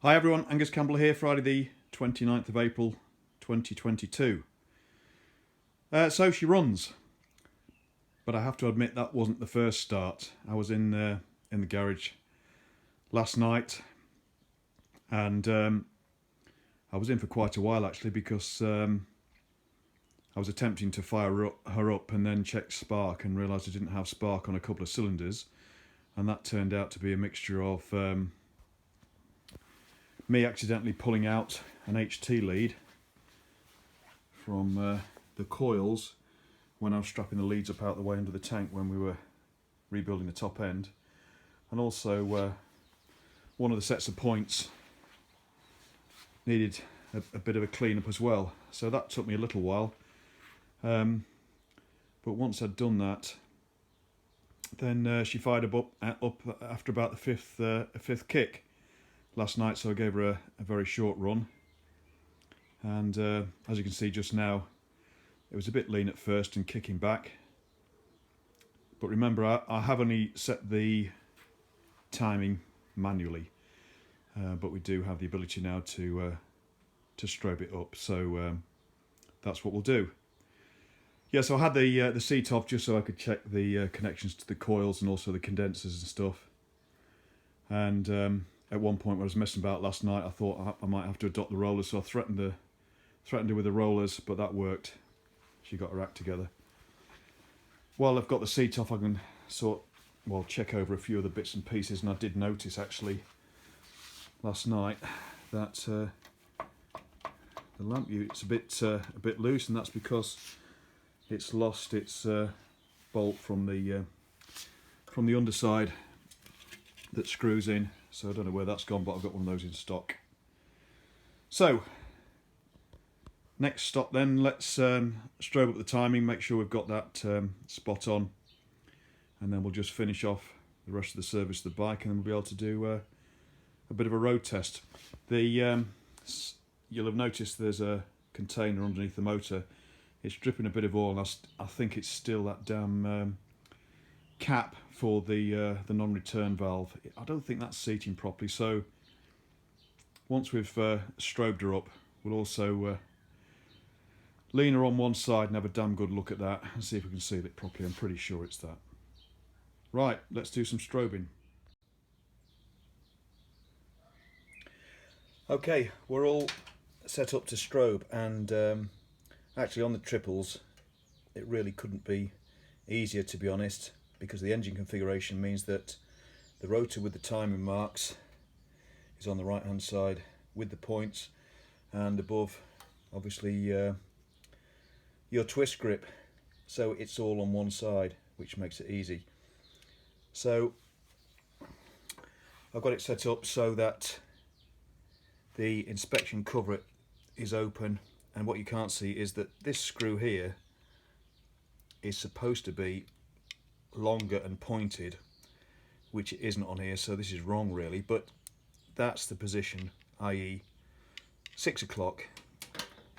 Hi everyone, Angus Campbell here, Friday the 29th of April 2022. So she runs, but I have to admit that wasn't the first start. I was in the garage last night and I was in for quite a while actually because I was attempting to fire her up and then check spark and realised I didn't have spark on a couple of cylinders, and that turned out to be a mixture of me accidentally pulling out an HT lead from the coils when I was strapping the leads up out the way under the tank when we were rebuilding the top end, and also one of the sets of points needed a bit of a clean up as well, so that took me a little while, but once I'd done that, then she fired up after about the fifth kick last night, so I gave her a very short run, and as you can see just now, it was a bit lean at first and kicking back, but remember I have only set the timing manually, but we do have the ability now to strobe it up, so that's what we'll do. Yeah, so I had the seat off just so I could check the connections to the coils and also the condensers and stuff, and at one point when I was messing about last night, I thought I might have to adopt the rollers, so I threatened her with the rollers, but that worked. She got her act together. While I've got the seat off, I can check over a few of the bits and pieces, and I did notice actually last night that the lamp unit's a bit loose, and that's because it's lost its bolt from the underside that screws in. So I don't know where that's gone, but I've got one of those in stock. So next stop then, let's strobe up the timing, make sure we've got that spot on, and then we'll just finish off the rest of the service of the bike, and then we'll be able to do a bit of a road test. You'll have noticed there's a container underneath the motor. It's dripping a bit of oil, and I think it's still that damn cap for the non-return valve. I don't think that's seating properly, so once we've strobed her up, we'll also lean her on one side and have a damn good look at that and see if we can seal it properly. I'm pretty sure it's that. Right, let's do some strobing. Okay, we're all set up to strobe, and actually on the triples it really couldn't be easier, to be honest, because the engine configuration means that the rotor with the timing marks is on the right hand side with the points, and above obviously your twist grip, so it's all on one side, which makes it easy. So I've got it set up so that the inspection cover is open, and what you can't see is that this screw here is supposed to be longer and pointed, which it isn't on here, so this is wrong really, but that's the position, i.e. 6 o'clock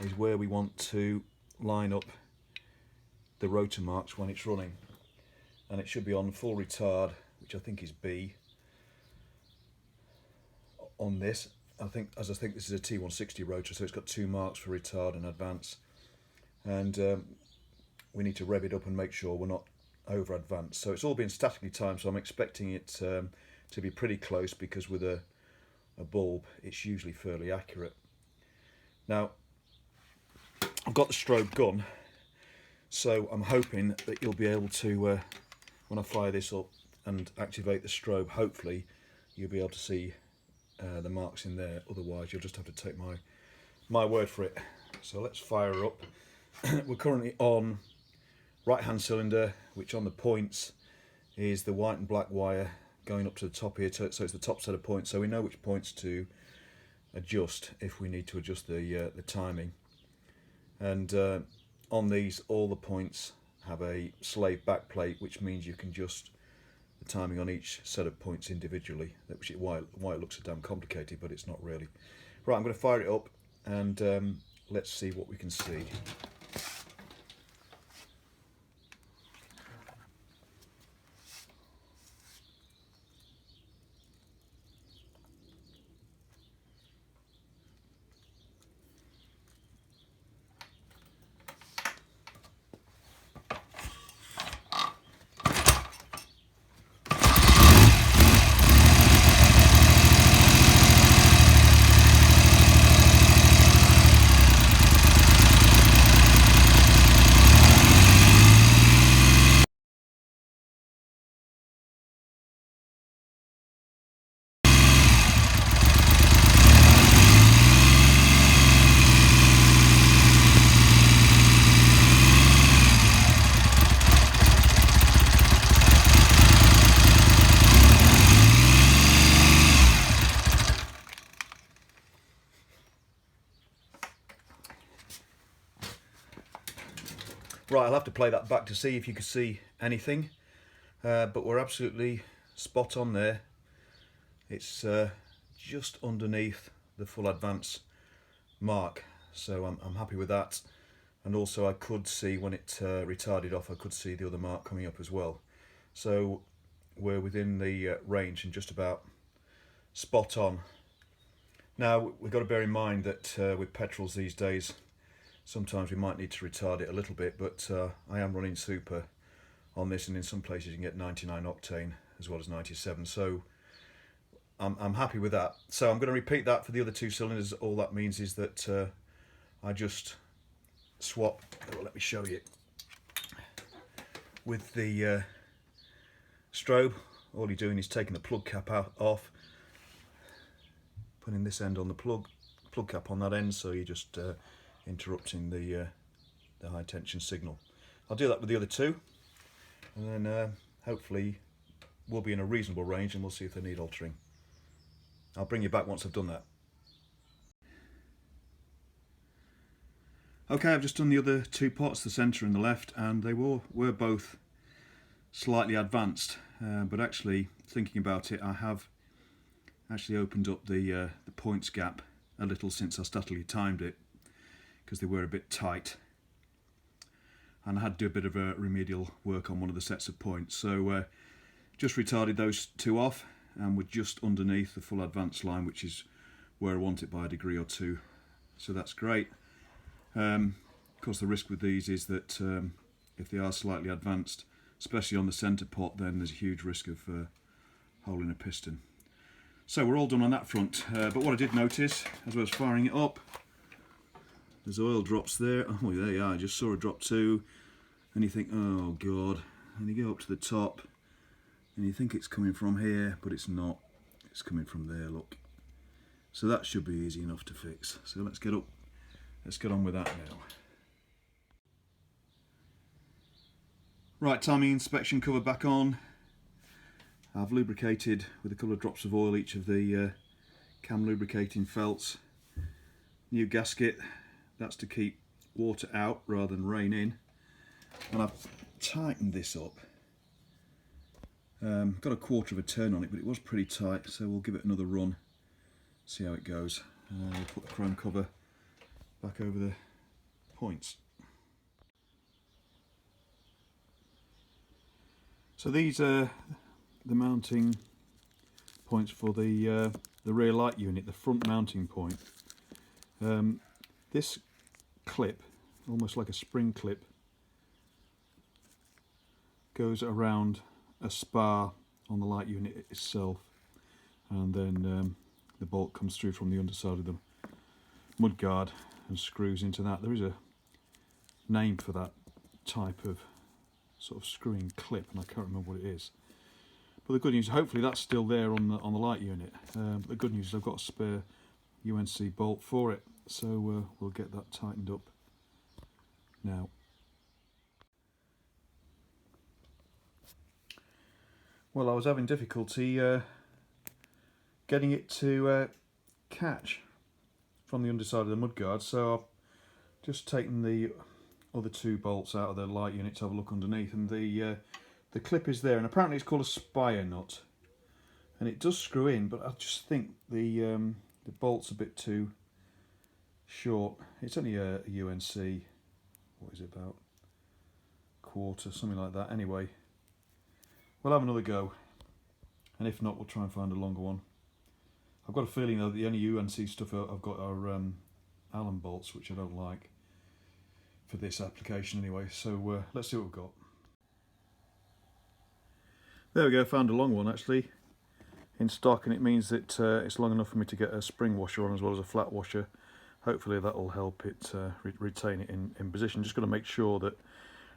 is where we want to line up the rotor marks when it's running, and it should be on full retard, which I think is B on this. I think this is a T160 rotor, so it's got 2 marks for retard and advance, and we need to rev it up and make sure we're not over advanced. So it's all been statically timed, so I'm expecting it to be pretty close, because with a bulb it's usually fairly accurate. Now I've got the strobe gun, so I'm hoping that you'll be able to, when I fire this up and activate the strobe, hopefully you'll be able to see the marks in there. Otherwise you'll just have to take my word for it. So let's fire her up. We're currently on right hand cylinder, which on the points is the white and black wire going up to the top here, so it's the top set of points, so we know which points to adjust if we need to adjust the timing. And on these, all the points have a slave back plate, which means you can adjust the timing on each set of points individually, which is why it looks so damn complicated, but it's not really. Right, I'm going to fire it up, and let's see what we can see. Right, I'll have to play that back to see if you could see anything, but we're absolutely spot on there. It's just underneath the full advance mark, so I'm happy with that. And also I could see when it retarded off, I could see the other mark coming up as well. So we're within the range and just about spot on. Now we've got to bear in mind that with petrols these days, sometimes we might need to retard it a little bit, but I am running super on this, and in some places you can get 99 octane as well as 97, so I'm happy with that. So I'm going to repeat that for the other two cylinders. All that means is that I just swap, well, let me show you, with the strobe. All you're doing is taking the plug cap off, putting this end on the plug cap on that end, so you're just interrupting the high tension signal. I'll do that with the other two, and then hopefully we'll be in a reasonable range, and we'll see if they need altering. I'll bring you back once I've done that. Okay, I've just done the other two pots, the centre and the left, and they were both slightly advanced, but actually thinking about it, I have actually opened up the points gap a little since I statically timed it, because they were a bit tight, and I had to do a bit of a remedial work on one of the sets of points, so just retarded those two off, and we're just underneath the full advance line, which is where I want it by a degree or two, so that's great. Of course, the risk with these is that if they are slightly advanced, especially on the centre pot, then there's a huge risk of holing a piston. So we're all done on that front, but what I did notice as I was firing it up, there's oil drops there. Oh, there you are. I just saw a drop too, and you think, oh god, and you go up to the top and you think it's coming from here, but it's not. It's coming from there, look. So that should be easy enough to fix. So let's get on with that now. Right, timing inspection cover back on. I've lubricated with a couple of drops of oil each of the cam lubricating felts. New gasket, that's to keep water out rather than rain in. And I've tightened this up. Got a quarter of a turn on it, but it was pretty tight, so we'll give it another run, see how it goes. We'll put the chrome cover back over the points. So these are the mounting points for the rear light unit, the front mounting point. This clip, almost like a spring clip, goes around a spar on the light unit itself, and then the bolt comes through from the underside of the mudguard and screws into that. There is a name for that type of sort of screwing clip, and I can't remember what it is. But the good news, hopefully that's still there on the light unit. The good news is I've got a spare UNC bolt for it, so we'll get that tightened up now. Well, I was having difficulty getting it to catch from the underside of the mudguard, so I've just taken the other two bolts out of the light unit to have a look underneath, and the clip is there, and apparently it's called a spire nut, and it does screw in, but I just think the bolt's a bit too short. It's only a UNC, what is it, about quarter, something like that. Anyway, we'll have another go, and if not, we'll try and find a longer one. I've got a feeling though that the only UNC stuff I've got are Allen bolts, which I don't like for this application anyway, so let's see what we've got. There we go, found a long one actually in stock, and it means that it's long enough for me to get a spring washer on as well as a flat washer. Hopefully that'll help it retain it in position. Just got to make sure that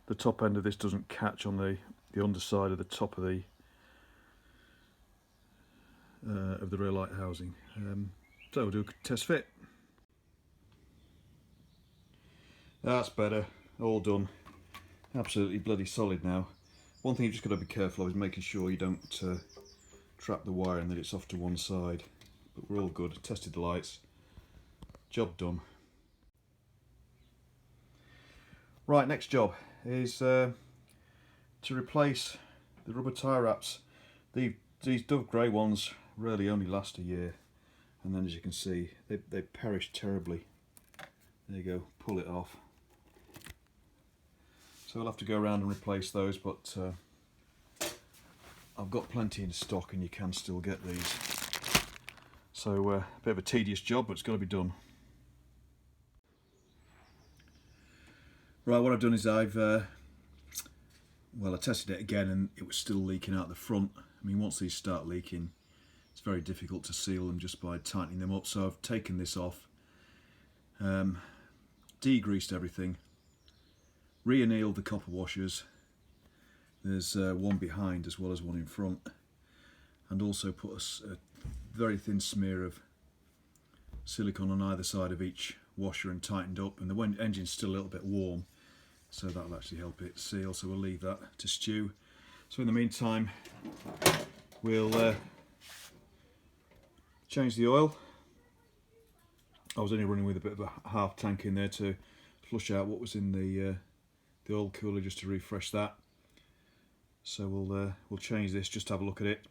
the top end of this doesn't catch on the underside of the top of the rear light housing. So we'll do a test fit. That's better, all done. Absolutely bloody solid now. One thing you've just got to be careful of is making sure you don't trap the wire and that it's off to one side. But we're all good, tested the lights, job done. Right, next job. is to replace the rubber tyre wraps. These Dove Grey ones really only last a year, and then as you can see they perish terribly. There you go, pull it off. So we'll have to go around and replace those, but I've got plenty in stock and you can still get these. So a bit of a tedious job, but it's got to be done. Right, what I've done is I tested it again and it was still leaking out the front. I mean, once these start leaking, it's very difficult to seal them just by tightening them up. So I've taken this off, degreased everything, re-annealed the copper washers. There's one behind as well as one in front, and also put a very thin smear of silicone on either side of each washer and tightened up. And the engine's still a little bit warm, so that'll actually help it seal, so we'll leave that to stew. So in the meantime, we'll change the oil. I was only running with a bit of a half tank in there to flush out what was in the oil cooler, just to refresh that. So we'll change this, just have a look at it,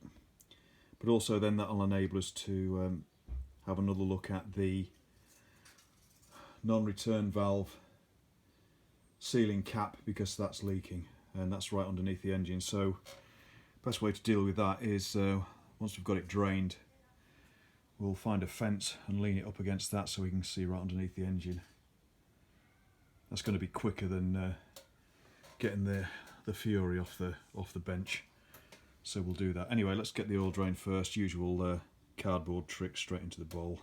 but also then that'll enable us to have another look at the non-return valve sealing cap, because that's leaking and that's right underneath the engine. So best way to deal with that is once we've got it drained, we'll find a fence and lean it up against that so we can see right underneath the engine. That's going to be quicker than getting the Fury off the bench, so we'll do that. Anyway, let's get the oil drain first. Usual cardboard trick, straight into the bowl.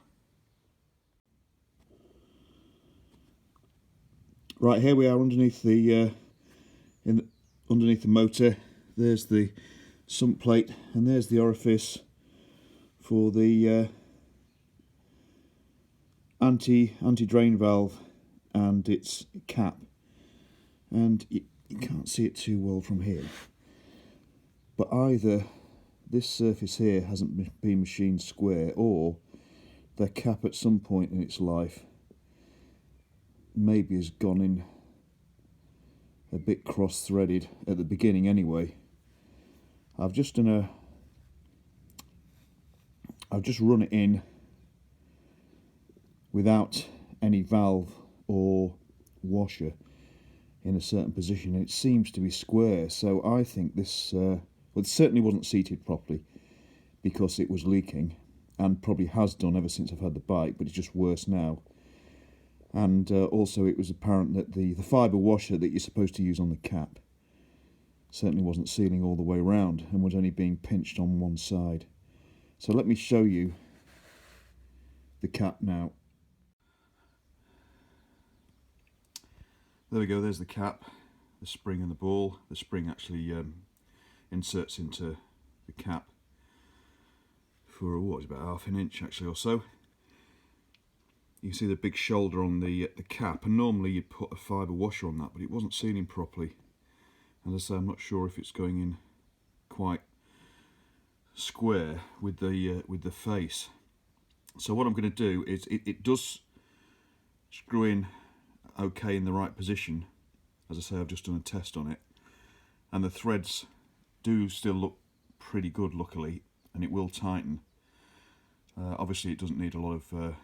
Right, here we are underneath the underneath the motor. There's the sump plate, and there's the orifice for the anti-drain valve and its cap. And you can't see it too well from here, but either this surface here hasn't been machined square, or the cap at some point in its life maybe has gone in a bit cross-threaded at the beginning anyway. I've just run it in without any valve or washer in a certain position, and it seems to be square. So I think this it certainly wasn't seated properly, because it was leaking, and probably has done ever since I've had the bike, but it's just worse now. And also it was apparent that the fibre washer that you're supposed to use on the cap certainly wasn't sealing all the way around and was only being pinched on one side. So let me show you the cap now. There we go, there's the cap, the spring and the ball. The spring actually inserts into the cap for what is about half an inch actually or so. You can see the big shoulder on the cap, and normally you'd put a fibre washer on that, but it wasn't sealing properly. As I say, I'm not sure if it's going in quite square with the face. So what I'm going to do is it does screw in okay in the right position. As I say, I've just done a test on it, and the threads do still look pretty good, luckily, and it will tighten. Obviously it doesn't need a lot of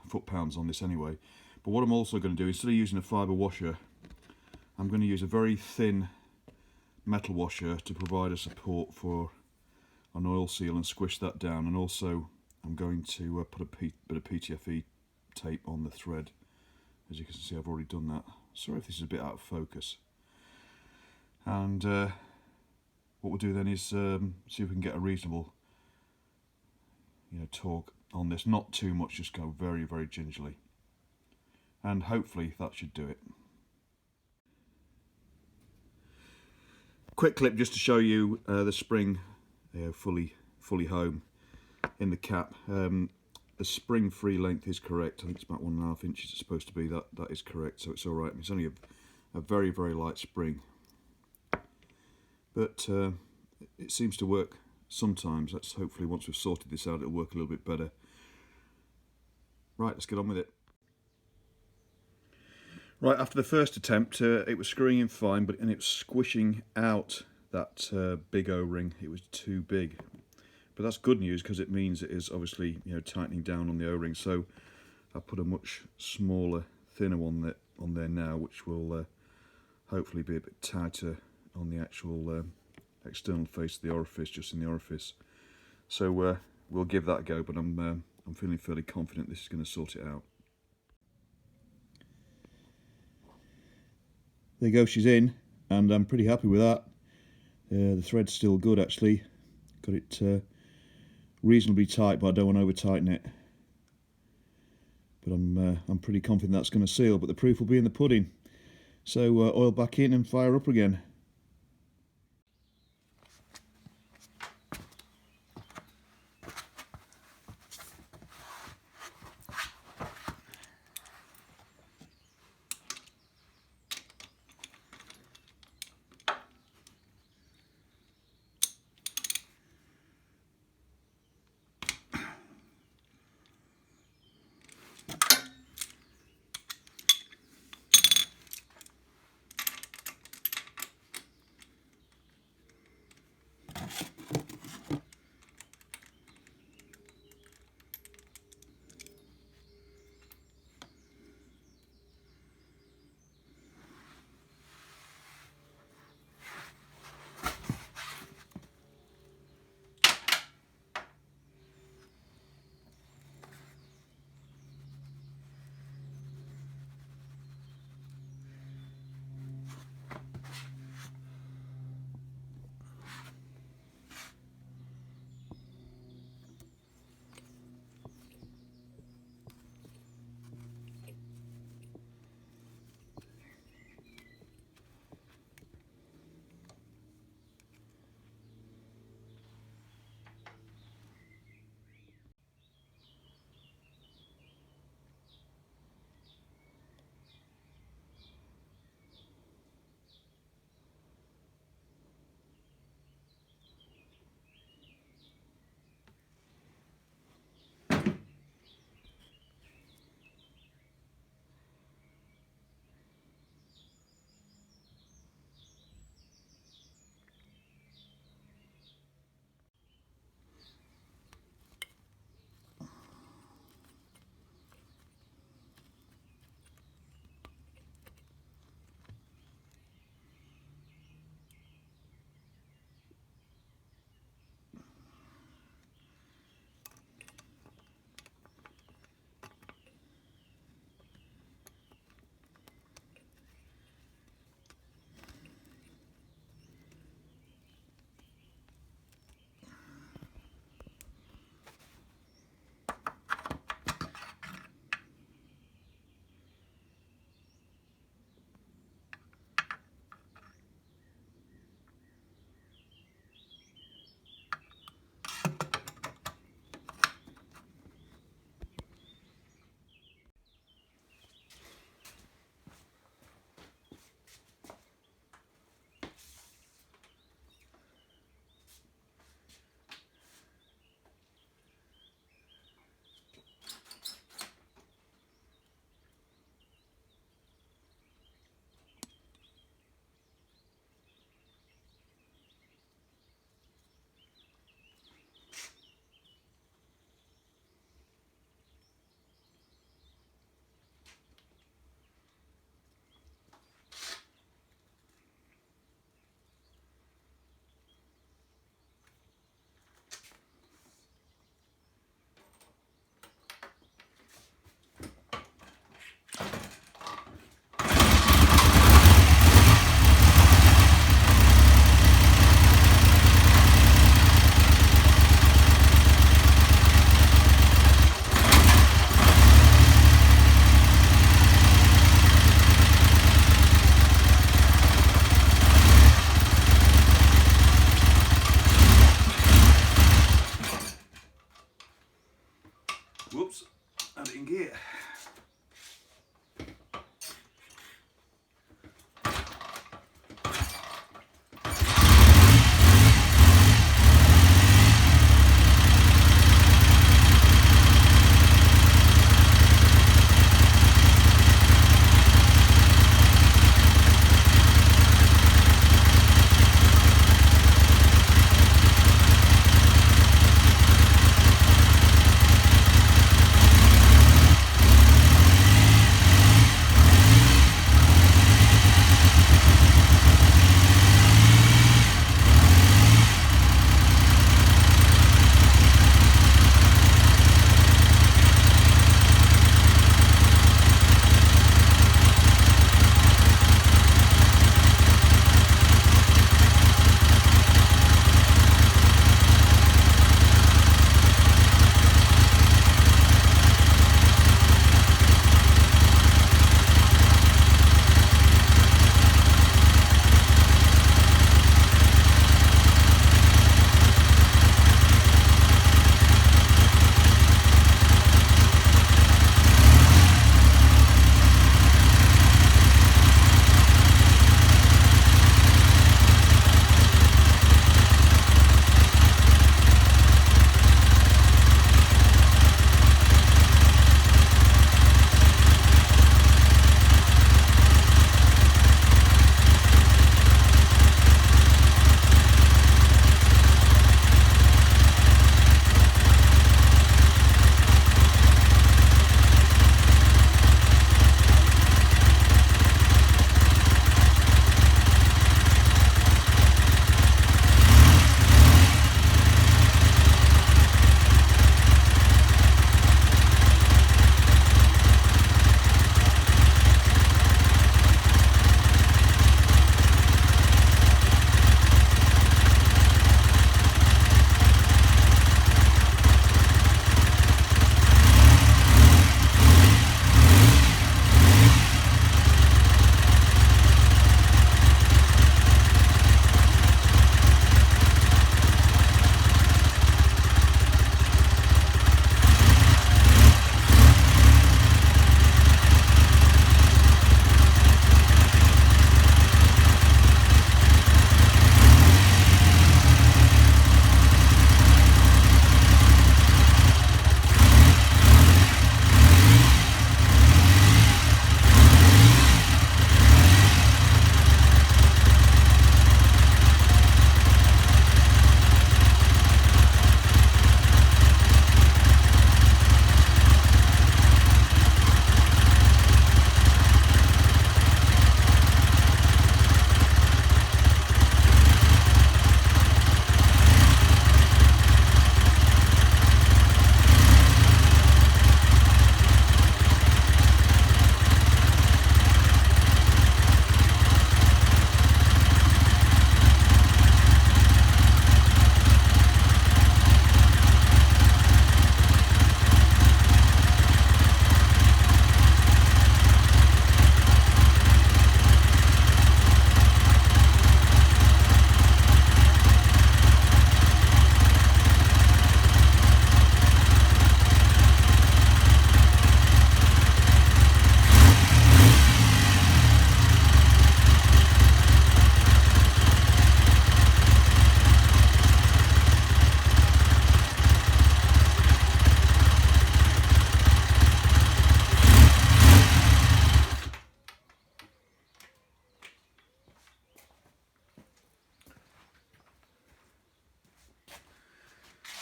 foot-pounds on this anyway, but what I'm also going to do, instead of using a fibre washer, I'm going to use a very thin metal washer to provide a support for an oil seal and squish that down. And also I'm going to put a bit of PTFE tape on the thread. As you can see, I've already done that. Sorry if this is a bit out of focus. And what we'll do then is see if we can get a reasonable torque on this. Not too much, just go very, very gingerly. And hopefully that should do it. Quick clip just to show you the spring fully home in the cap. The spring free length is correct. I think it's about 1.5 inches it's supposed to be. That is correct, so it's all right. It's only a very, very light spring, but it seems to work sometimes. Let's hopefully, once we've sorted this out, it'll work a little bit better. Right, let's get on with it. Right, after the first attempt, it was screwing in fine, but it was squishing out that big O-ring. It was too big. But that's good news, because it means it is obviously, you know, tightening down on the O-ring. So I put a much smaller, thinner one on there now, which will hopefully be a bit tighter on the actual external face of the orifice, just in the orifice. So we'll give that a go, but I'm feeling fairly confident this is going to sort it out. There you go, she's in, and I'm pretty happy with that. The thread's still good actually. Got it reasonably tight, but I don't want to over tighten it. But I'm pretty confident that's going to seal, but the proof will be in the pudding. So oil back in and fire up again.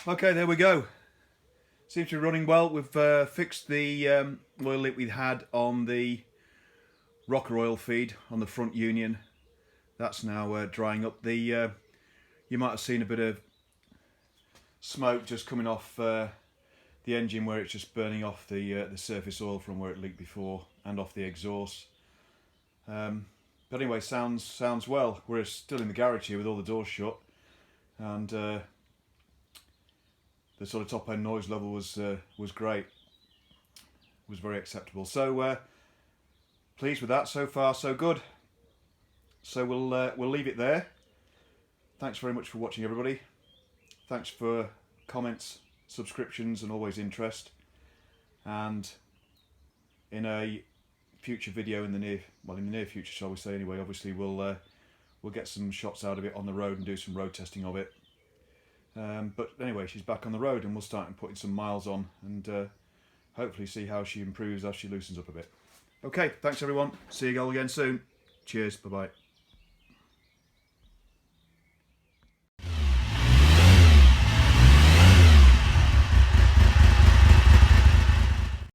Okay, there we go. Seems to be running well. We've fixed the oil leak we had on the rocker oil feed on the front union. That's now drying up. You might have seen a bit of smoke just coming off the engine where it's just burning off the surface oil from where it leaked before, and off the exhaust. But anyway, sounds well. We're still in the garage here with all the doors shut, and the sort of top end noise level was great. Was very acceptable. So pleased with that. So far, so good. So we'll leave it there. Thanks very much for watching, everybody. Thanks for comments, subscriptions, and always interest. And in a future video in the near future, shall we say anyway, obviously we'll get some shots out of it on the road and do some road testing of it. But anyway, she's back on the road and we'll start putting some miles on and hopefully see how she improves as she loosens up a bit. Okay, thanks everyone. See you all again soon. Cheers, bye-bye.